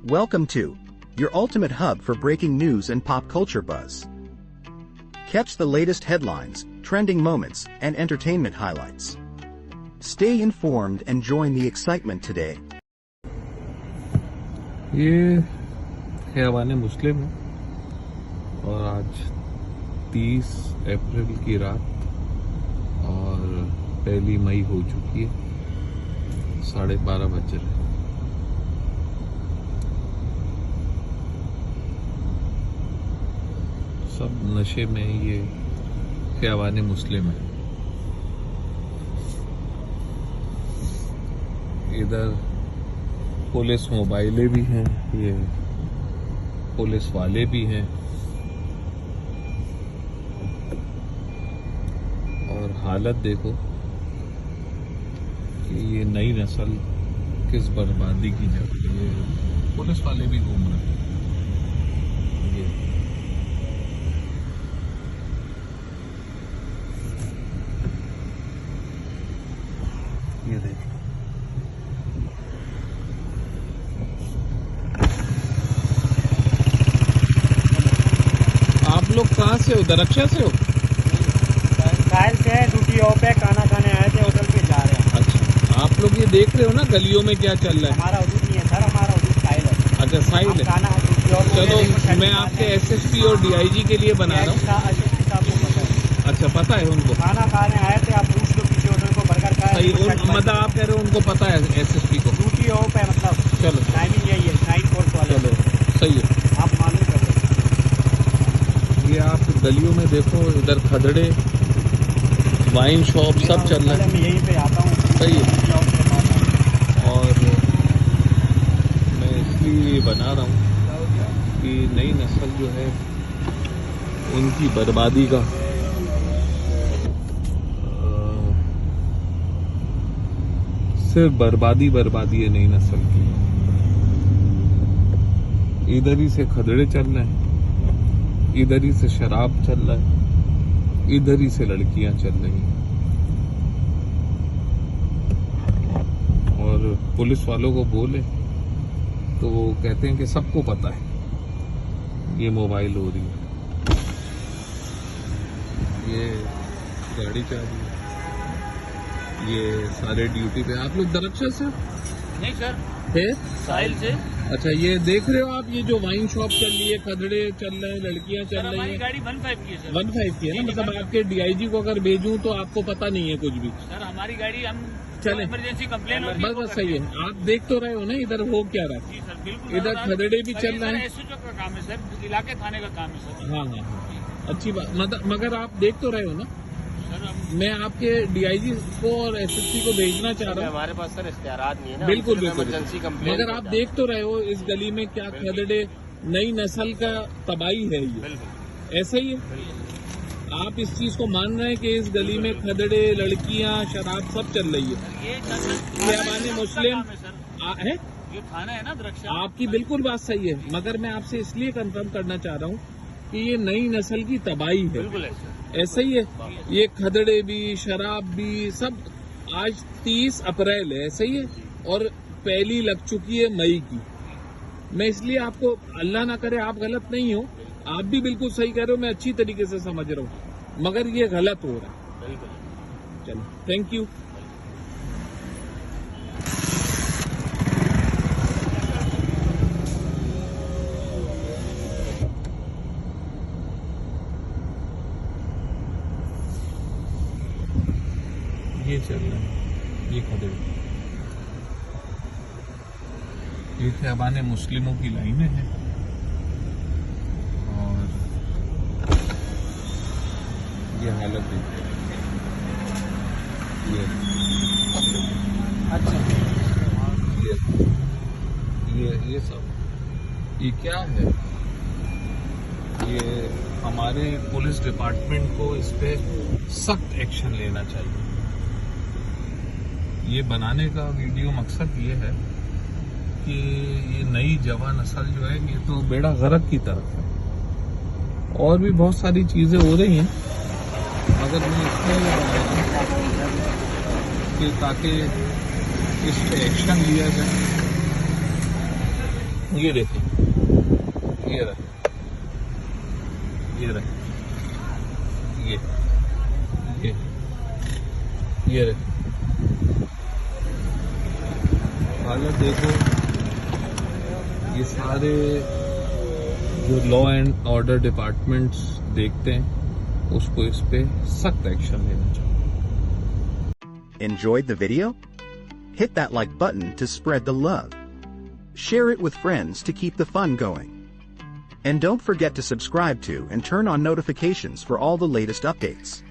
Welcome to your ultimate hub for breaking news and pop culture buzz. Catch the latest headlines, trending moments, and entertainment highlights. Stay informed and join the excitement today. ये ख़याबान मुस्लिम है और आज 30 अप्रैल की रात और 1 मई हो चुकी है, 12:30 बज रहे। सब नशे में ये ख़याबान मुस्लिम है। इधर पुलिस मोबाइलें भी हैं, ये पुलिस वाले भी हैं और हालत देखो कि ये नई नस्ल किस बर्बादी की जा रही है। पुलिस वाले भी घूम रहे हैं। ये देखो, आप लोग कहाँ से हो? दरक्षा से हो? साहिल से है, ड्यूटी ऑफ है, खाना खाने आए थे, होटल पे जा रहे हैं। अच्छा, आप लोग ये देख रहे हो ना गलियों में क्या चल रहा है? हमारा हुदूद नहीं है सर, हमारा हुदूद साहिल है। अच्छा, साहिल है। खाना ड्यूटी ऑफ। चलो, मैं आपके एसएसपी और डीआईजी के लिए बना रहा हूँ। अच्छा, पता है उनको? खाना खाने आए थे, आप पूछ लो पीछे होटल को, बर्गर खाए। सही, मतलब आप कह रहे हो उनको पता है एसएसपी को? ड्यूटी ऑफ है, मतलब चलो, टाइमिंग यही है, नाइट फोर्स वाला। चलो सही है, आप मालूम कर लो। ये आप गलियों में देखो, इधर खदड़े, वाइन शॉप सब चल रहा है। मैं यहीं पे आता हूँ। सही है, और मैं इसलिए बना रहा हूँ कि नई नस्ल जो है उनकी बर्बादी का सिर्फ बर्बादी है नई नस्ल की। इधर ही से खदड़े चल रहे हैं, इधर ही से शराब चल रहा है, इधर ही से लड़कियां चल रही हैं। और पुलिस वालों को बोले तो वो कहते हैं कि सबको पता है ये मोबाइल हो रही है, ये गाड़ी चल रही है, ये सारे ड्यूटी पे। आप लोग दरक्षा से? नहीं सर, है साहिल से। अच्छा, ये देख रहे हो आप, ये जो वाइन शॉप चल रही है, खदड़े चल रहे हैं, लड़कियां चल रही हैं। हमारी गाड़ी 15 की है सर। 15 की है ना? मतलब आपके डीआईजी को अगर भेजूं तो आपको पता नहीं है कुछ भी? सर हमारी गाड़ी, हम चले, इमरजेंसी कंप्लेन होती है। बस सही है। आप देख तो रहे हो ना इधर हो क्या रहा है? जी सर, बिल्कुल। इधर खदड़े भी चल रहे हैं। एसएचओ का काम है सर, इलाके थाने का काम है सर। हाँ हाँ हाँ, अच्छी बात। मगर आप देख तो रहे हो ना? सर मैं आपके डीआईजी को और एसएसपी को भेजना चाह रहा हूँ। हमारे पास सर इख्तियारात नहीं है ना। बिल्कुल बिल्कुल, इमरजेंसी कंप्लेन। मगर आप देख तो रहे हो इस गली में क्या खदड़े, नई नस्ल का तबाही है ये, ऐसा ही है। आप इस चीज को मान रहे हैं कि इस गली में खदड़े, लड़कियां, शराब सब चल रही है। ये ख़याबान मुस्लिम है, ये थाना है ना दरक्षा। आपकी बिल्कुल बात सही है, मगर मैं आपसे इसलिए कंफर्म करना चाह रहा हूँ कि ये नई नस्ल की तबाही है। बिल्कुल है सर, ऐसा ही है। ये खदड़े भी, शराब भी सब। आज 30 अप्रैल है, ऐसा ही है, और पहली लग चुकी है मई की। मैं इसलिए आपको, अल्लाह ना करे आप गलत नहीं हो, आप भी बिल्कुल सही कह रहे हो, मैं अच्छी तरीके से समझ रहा हूँ, मगर ये गलत हो रहा है। चलो, थैंक यू। ये चल रहा है, ये खदड़े, ये ख़याबान मुस्लिमों की लाइनें हैं। और ये हालत देखिए, ये अच्छा, ये सब ये क्या है? ये हमारे पुलिस डिपार्टमेंट को इस पे सख्त एक्शन लेना चाहिए। ये बनाने का वीडियो मकसद ये है कि ये नई जवां नस्ल जो है ये तो बेड़ा गर्क की तरफ है, और भी बहुत सारी चीज़ें हो रही हैं, मगर मैं इसलिए बनाया कि ताकि इस पे एक्शन लिया जाए ये देखिए, ये रहा, ये रहा, ये रहा। हालत देखो, ये सारे जो लॉ एंड ऑर्डर डिपार्टमेंट्स देखते हैं उसको इस पे सख्त एक्शन लेना चाहिए। Enjoyed the video? Hit that like button to spread the love. Share it with friends to keep the fun going. And don't forget to subscribe to and turn on notifications for all the latest updates.